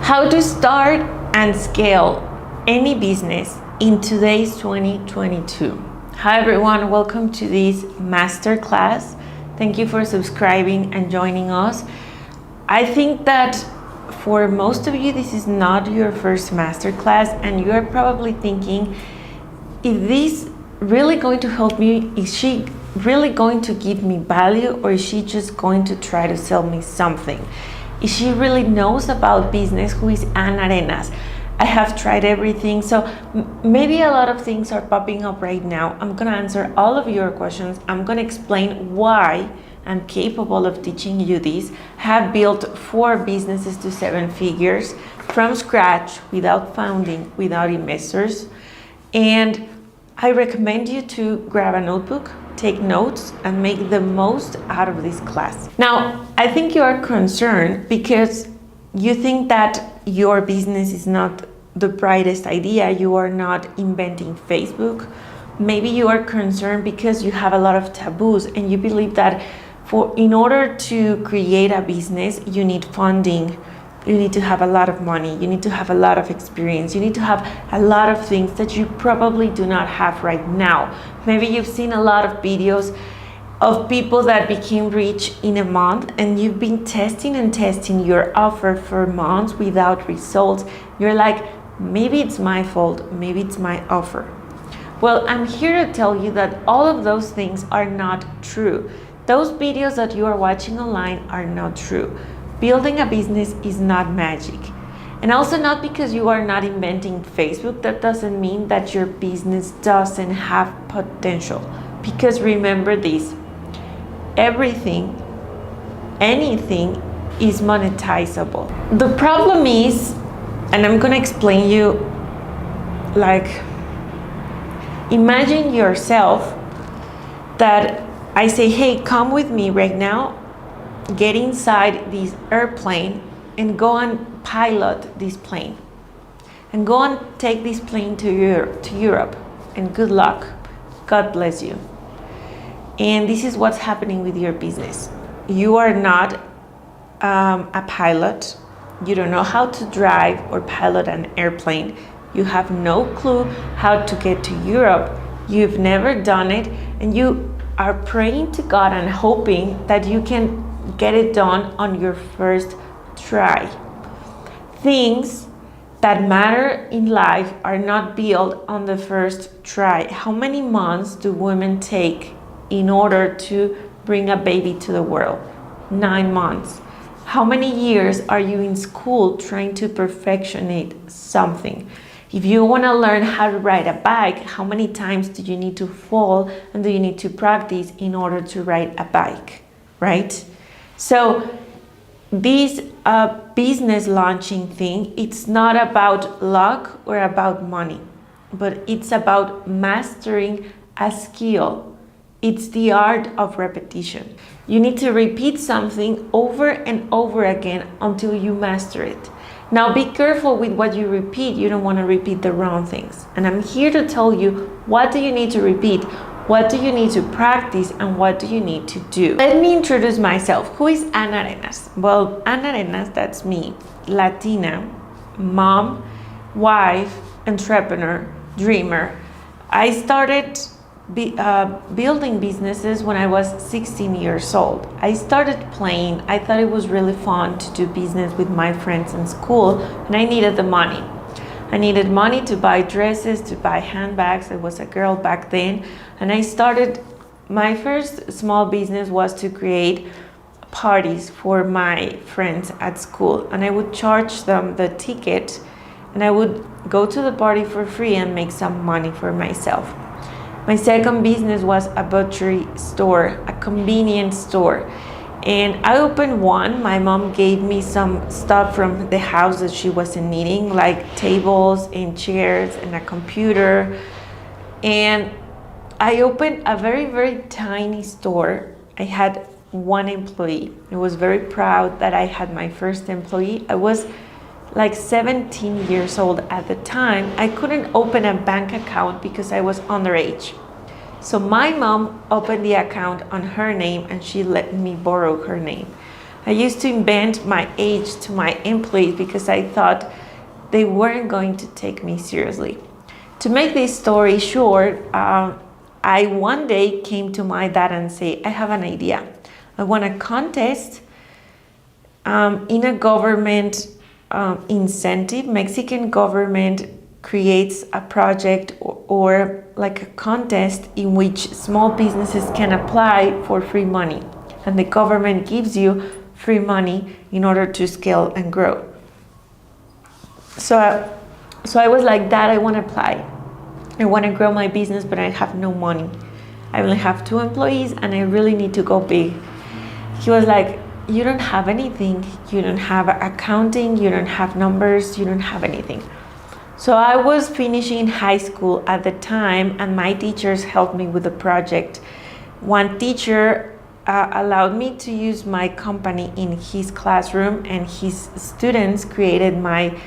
How to start and scale any business in today's 2022. Hi everyone, welcome to this masterclass. Thank you for subscribing and joining us. I think that for most of you, this is not your first masterclass, and you are probably thinking, is this really going to help me? Is she really going to give me value, or is she just going to try to sell me something? If she really knows about business, who is Ana Arenas? I have tried everything, so maybe a lot of things are popping up right now. I'm gonna answer all of your questions. I'm gonna explain why I'm capable of teaching you this. I have built 4 businesses to 7 figures from scratch, without founding, without investors. And I recommend you to grab a notebook, take notes, and make the most out of this class. Now, I think you are concerned because you think that your business is not the brightest idea. You are not inventing Facebook. Maybe you are concerned because you have a lot of taboos and you believe that in order to create a business, you need funding. You need to have a lot of money. You need to have a lot of experience. You need to have a lot of things that you probably do not have right now. Maybe you've seen a lot of videos of people that became rich in a month, and you've been testing and testing your offer for months without results. You're like, maybe it's my fault, maybe it's my offer. Well, I'm here to tell you that all of those things are not true. Those videos that you are watching online are not true. Building a business is not magic. And also, not because you are not inventing Facebook, that doesn't mean that your business doesn't have potential. Because remember this, everything, anything is monetizable. The problem is, and I'm gonna explain you, like, imagine yourself that I say, hey, come with me right now, get inside this airplane and go and pilot this plane. And go and take this plane to Europe. And good luck. God bless you. And this is what's happening with your business. You are not a pilot. You don't know how to drive or pilot an airplane. You have no clue how to get to Europe. You've never done it, and you are praying to God and hoping that you can get it done on your first try. Things that matter in life are not built on the first try. How many months do women take in order to bring a baby to the world? 9 months. How many years are you in school trying to perfectionate something? If you want to learn how to ride a bike, how many times do you need to fall and do you need to practice in order to ride a bike, right? So this business launching thing, it's not about luck or about money, but it's about mastering a skill. It's the art of repetition. You need to repeat something over and over again until you master it. Now be careful with what you repeat. You don't want to repeat the wrong things. And I'm here to tell you, what do you need to repeat? What do you need to practice, and what do you need to do? Let me introduce myself. Who is Ana Arenas? Well, Ana Arenas, that's me, Latina, mom, wife, entrepreneur, dreamer. I started building businesses when I was 16 years old. I started playing. I thought it was really fun to do business with my friends in school, and I needed the money. I needed money to buy dresses, to buy handbags. I was a girl back then. And I started, my first small business was to create parties for my friends at school. And I would charge them the ticket, and I would go to the party for free and make some money for myself. My second business was a butchery store, a convenience store. And I opened one. My mom gave me some stuff from the house that she wasn't needing, like tables and chairs and a computer. And I opened a very, very tiny store. I had 1 employee. I was very proud that I had my first employee. I was like 17 years old at the time. I couldn't open a bank account because I was underage. So my mom opened the account on her name, and she let me borrow her name. I used to invent my age to my employees because I thought they weren't going to take me seriously. To make this story short, I one day came to my dad and said, I have an idea. I want a contest in a government incentive. Mexican government creates a project or like a contest in which small businesses can apply for free money, and the government gives you free money in order to scale and grow. So I was like, Dad, I want to apply. I want to grow my business, but I have no money. I only have 2 employees and I really need to go big. He was like, you don't have anything. You don't have accounting. You don't have numbers. You don't have anything. So I was finishing high school at the time, and my teachers helped me with the project. One teacher allowed me to use my company in his classroom, and his students created my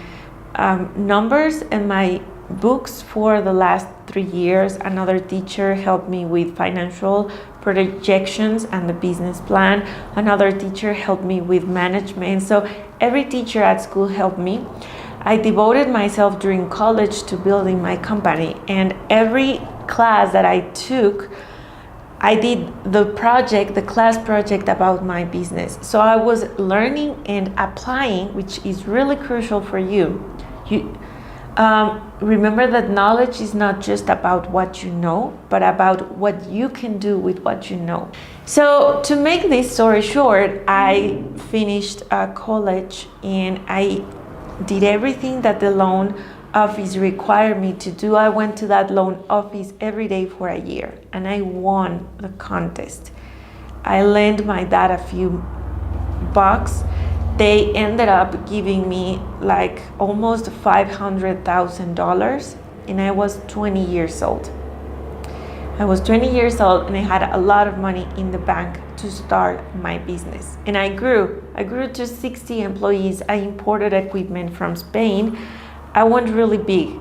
numbers and my books for the last 3 years. Another teacher helped me with financial projections and the business plan. Another teacher helped me with management. So every teacher at school helped me. I devoted myself during college to building my company, and every class that I took, I did the class project about my business. So I was learning and applying, which is really crucial for you. Remember that knowledge is not just about what you know, but about what you can do with what you know. So to make this story short, I finished college and I did everything that the loan office required me to do. I went to that loan office every day for a year and I won the contest. I lent my dad a few bucks. They ended up giving me like almost $500,000 and I was 20 years old. I was 20 years old and I had a lot of money in the bank to start my business. And I grew to 60 employees. I imported equipment from Spain. I went really big,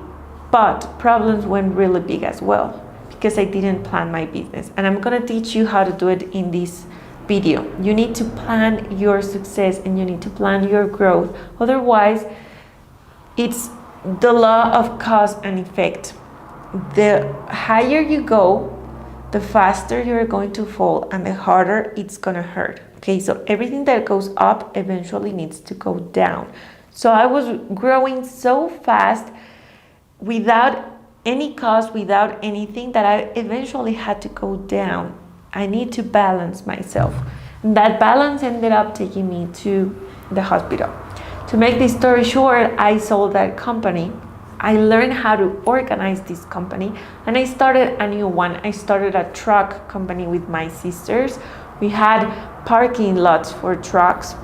but problems went really big as well because I didn't plan my business. And I'm gonna teach you how to do it in this video. You need to plan your success and you need to plan your growth. Otherwise, it's the law of cause and effect. The higher you go, the faster you're going to fall and the harder it's gonna hurt. Okay, so everything that goes up eventually needs to go down. So I was growing so fast without any cause, without anything, that I eventually had to go down. I need to balance myself. And that balance ended up taking me to the hospital. To make this story short, I sold that company. I learned how to organize this company and I started a new one. I started a truck company with my sisters. We had parking lots for trucks.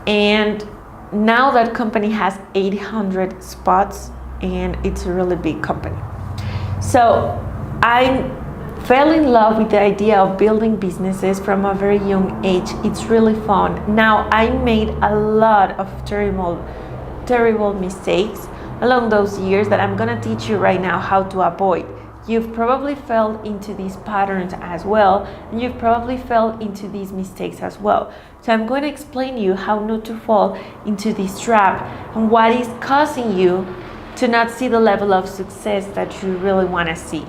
And now that company has 800 spots and it's a really big company. So I fell in love with the idea of building businesses from a very young age. It's really fun. Now I made a lot of terrible mistakes along those years that I'm gonna teach you right now how to avoid. You've probably fell into these patterns as well, and you've probably fell into these mistakes as well. So I'm going to explain to you how not to fall into this trap and what is causing you to not see the level of success that you really want to see.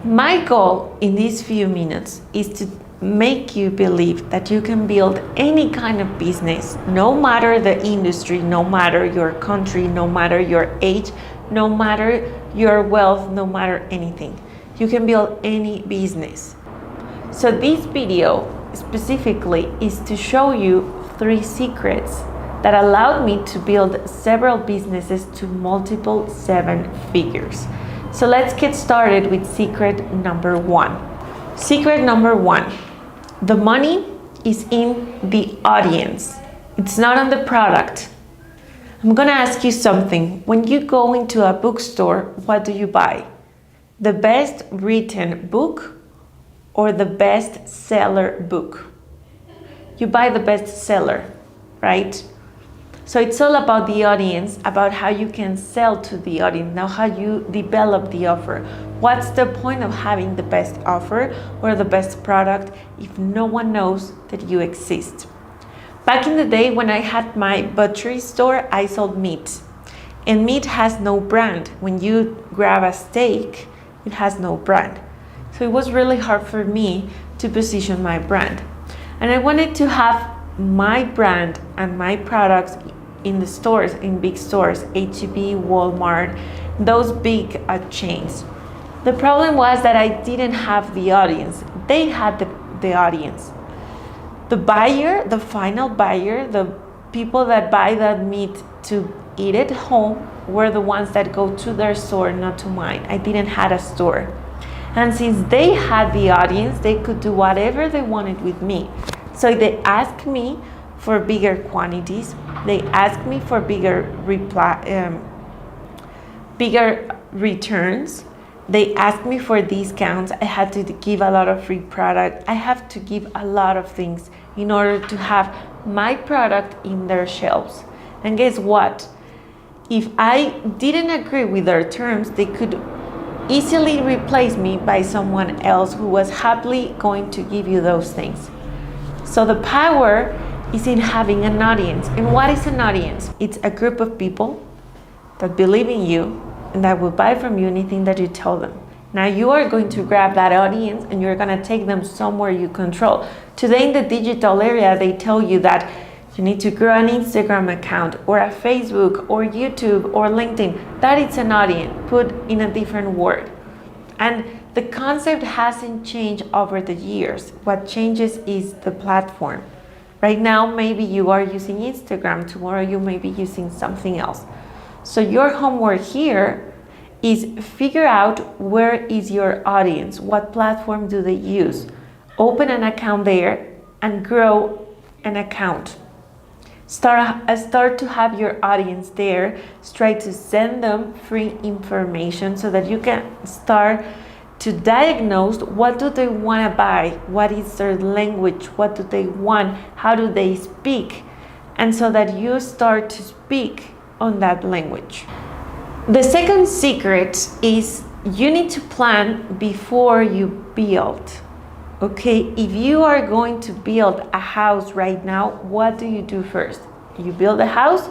My goal in these few minutes is to make you believe that you can build any kind of business, no matter the industry, no matter your country, no matter your age, no matter your wealth, no matter anything. You can build any business. So this video specifically is to show you 3 secrets that allowed me to build several businesses to multiple 7 figures. So let's get started with secret number 1. Secret number 1. The money is in the audience. It's not on the product. I'm gonna ask you something. When you go into a bookstore, what do you buy? The best written book or the best seller book? You buy the best seller, right? So it's all about the audience, about how you can sell to the audience, now how you develop the offer. What's the point of having the best offer or the best product if no one knows that you exist? Back in the day when I had my butchery store, I sold meat. And meat has no brand. When you grab a steak, it has no brand. So it was really hard for me to position my brand. And I wanted to have my brand and my products in the stores, in big stores, H-E-B, Walmart, those big chains. The problem was that I didn't have the audience. They had the audience. The buyer, the final buyer, the people that buy that meat to eat at home were the ones that go to their store, not to mine. I didn't have a store. And since they had the audience, they could do whatever they wanted with me. So they asked me for bigger quantities. They asked me for bigger returns. They asked me for discounts. I had to give a lot of free product. I have to give a lot of things in order to have my product in their shelves. And guess what? If I didn't agree with their terms, they could easily replace me by someone else who was happily going to give you those things. So the power is in having an audience. And what is an audience? It's a group of people that believe in you and that will buy from you anything that you tell them. Now you are going to grab that audience and you're going to take them somewhere you control. Today in the digital area, they tell you that you need to grow an Instagram account or a Facebook or YouTube or LinkedIn. That is an audience, put in a different word. And the concept hasn't changed over the years. What changes is the platform. Right now, maybe you are using Instagram. Tomorrow, you may be using something else. So your homework here is figure out where is your audience, what platform do they use. Open an account there and grow an account. Start to have your audience there. Try to send them free information so that you can start to diagnose what do they want to buy, what is their language, what do they want, how do they speak, and so that you start to speak on that language. The second secret is you need to plan before you build. Okay, if you are going to build a house right now, what do you do first? You build a house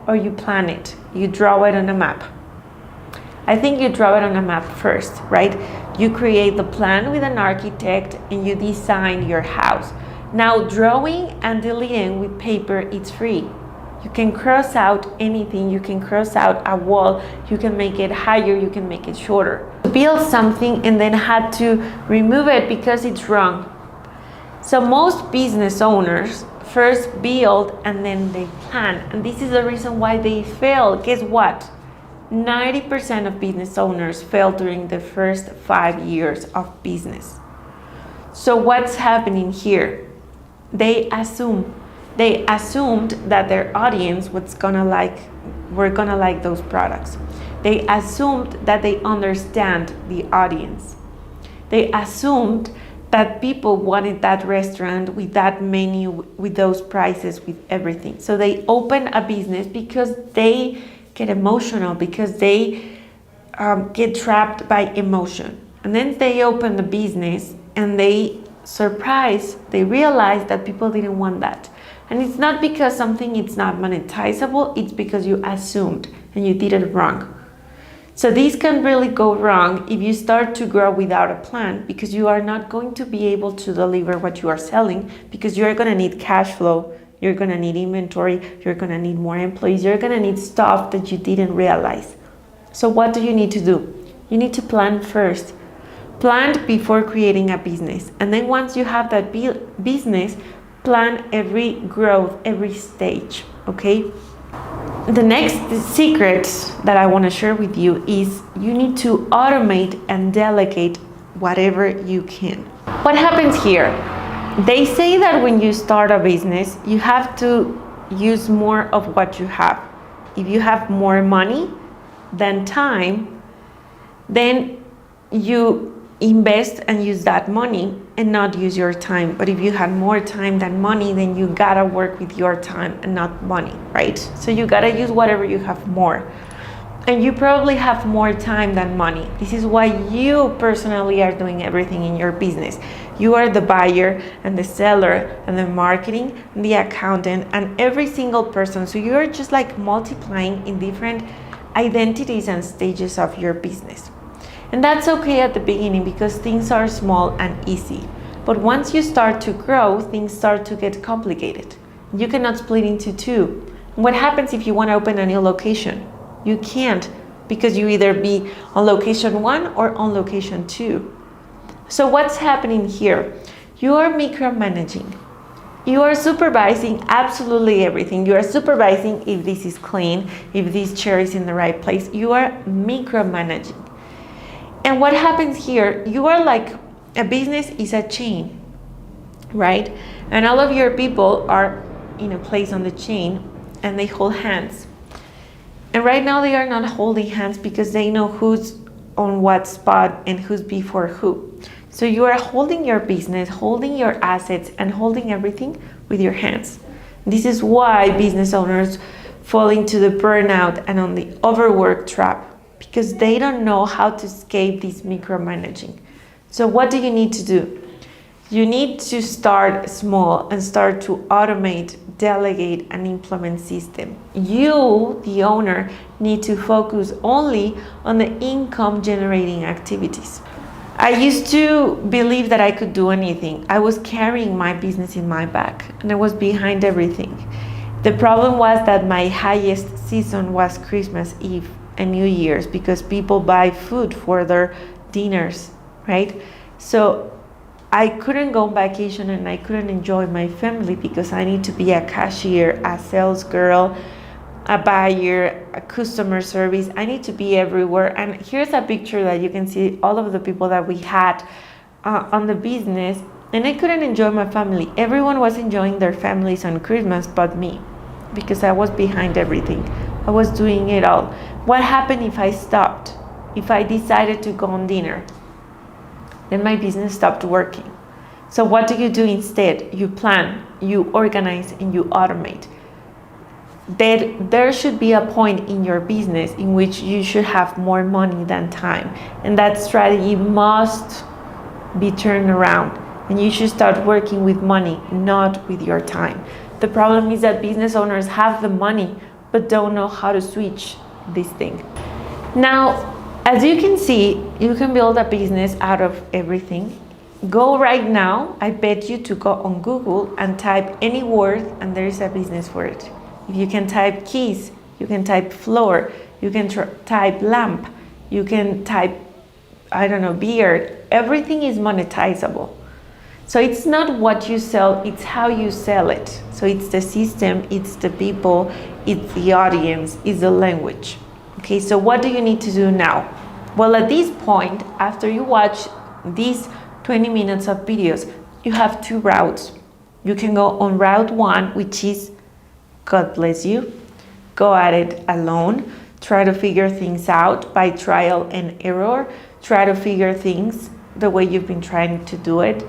or you plan it? You draw it on a map. I think you draw it on a map first, right? You create the plan with an architect and you design your house. Now drawing and deleting with paper, it's free. You can cross out anything, you can cross out a wall, you can make it higher, you can make it shorter. Build something and then had to remove it because it's wrong. So most business owners first build and then they plan. And this is the reason why they fail. Guess what? 90% of business owners fail during the first 5 years of business. So what's happening here? They assumed that their audience were gonna like those products. They assumed that they understand the audience. They assumed that people wanted that restaurant with that menu, with those prices, with everything. So they open a business because they get emotional, because they get trapped by emotion. And then they open the business and they realize that people didn't want that. And it's not because something is not monetizable, it's because you assumed and you did it wrong. So this can really go wrong if you start to grow without a plan, because you are not going to be able to deliver what you are selling, because you're going to need cash flow, you're going to need inventory, you're going to need more employees, you're going to need stuff that you didn't realize. So what do you need to do? You need to plan first. Plan before creating a business. And then once you have that business, plan every growth, every stage, okay? The next secret that I want to share with you is you need to automate and delegate whatever you can. What happens here? They say that when you start a business, you have to use more of what you have. If you have more money than time, then you invest and use that money and not use your time. But if you had more time than money, then you gotta work with your time and not money, right? So you gotta use whatever you have more. And you probably have more time than money. This is why you personally are doing everything in your business, You are the buyer and the seller and the marketing and the accountant and every single person. So you are just like multiplying in different identities and stages of your business. And that's okay at the beginning because things are small and easy. But once you start to grow, things start to get complicated. You cannot split into two. What happens if you want to open a new location? You can't, because you either be on location 1 or on location 2. So what's happening here? You are micromanaging. You are supervising absolutely everything. You are supervising if this is clean, if this chair is in the right place. You are micromanaging. And what happens here, you are like, a business is a chain, right? And all of your people are in a place on the chain and they hold hands. And right now they are not holding hands because they know who's on what spot and who's before who. So you are holding your business, holding your assets, and holding everything with your hands. This is why business owners fall into the burnout and on the overwork trap, because they don't know how to escape this micromanaging. So what do you need to do? You need to start small and start to automate, delegate, and implement system. You, the owner, need to focus only on the income generating activities. I used to believe that I could do anything. I was carrying my business in my back and I was behind everything. The problem was that my highest season was Christmas Eve and New Year's because people buy food for their dinners, right? So I couldn't go on vacation and I couldn't enjoy my family because I need to be a cashier, a sales girl, a buyer, a customer service. I need to be everywhere. And here's a picture that you can see all of the people that we had on the business, and I couldn't enjoy my family. Everyone was enjoying their families on Christmas but me, because I was behind everything. I was doing it all. What happened if I stopped? If I decided to go on dinner? Then my business stopped working. So what do you do instead? You plan, you organize, and you automate. There should be a point in your business in which you should have more money than time. And that strategy must be turned around. And you should start working with money, not with your time. The problem is that business owners have the money, but don't know how to switch this thing. Now, as you can see, you can build a business out of everything. Go right now, I bet you to go on Google and type any word and there is a business for it. If you can type keys, you can type floor, you can type lamp, you can type, I don't know, beard. Everything is monetizable. So it's not what you sell, it's how you sell it. So it's the system, it's the people, it's the audience, it's the language. Okay, so what do you need to do now? Well, at this point, after you watch these 20 minutes of videos, you have two routes. You can go on route 1, which is God bless you. Go at it alone. Try to figure things out by trial and error. Try to figure things the way you've been trying to do it.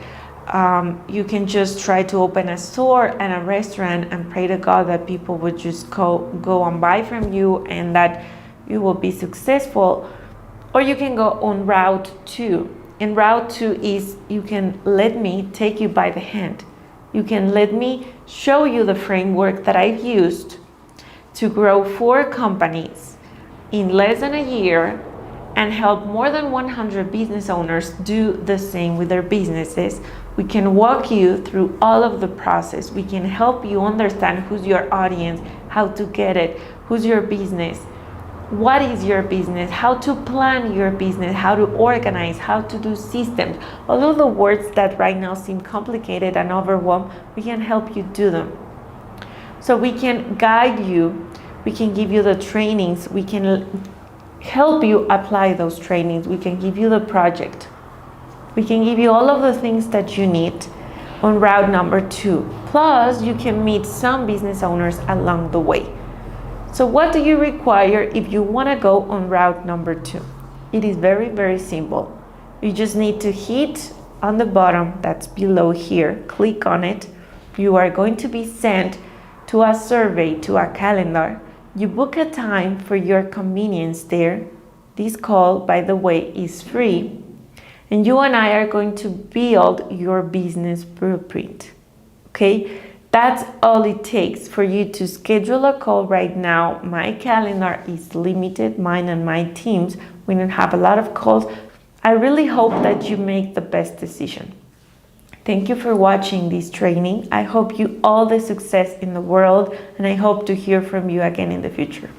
You can just try to open a store and a restaurant and pray to God that people would just go and buy from you and that you will be successful. Or you can go on route 2. And route 2 is you can let me take you by the hand. You can let me show you the framework that I've used to grow 4 companies in less than a year and help more than 100 business owners do the same with their businesses. We can walk you through all of the process. We can help you understand who's your audience, how to get it, who's your business, what is your business, how to plan your business, how to organize, how to do systems. All of the words that right now seem complicated and overwhelmed, we can help you do them. So we can guide you, we can give you the trainings, we can help you apply those trainings, we can give you the project. We can give you all of the things that you need on route number 2. Plus, you can meet some business owners along the way. So what do you require if you want to go on route number 2? It is very, very simple. You just need to hit on the bottom that's below here, click on it. You are going to be sent to a survey, to a calendar. You book a time for your convenience there. This call, by the way, is free. And you and I are going to build your business blueprint. Okay? That's all it takes for you to schedule a call right now. My calendar is limited, mine and my team's. We don't have a lot of calls. I really hope that you make the best decision. Thank you for watching this training. I hope you all the success in the world, and I hope to hear from you again in the future.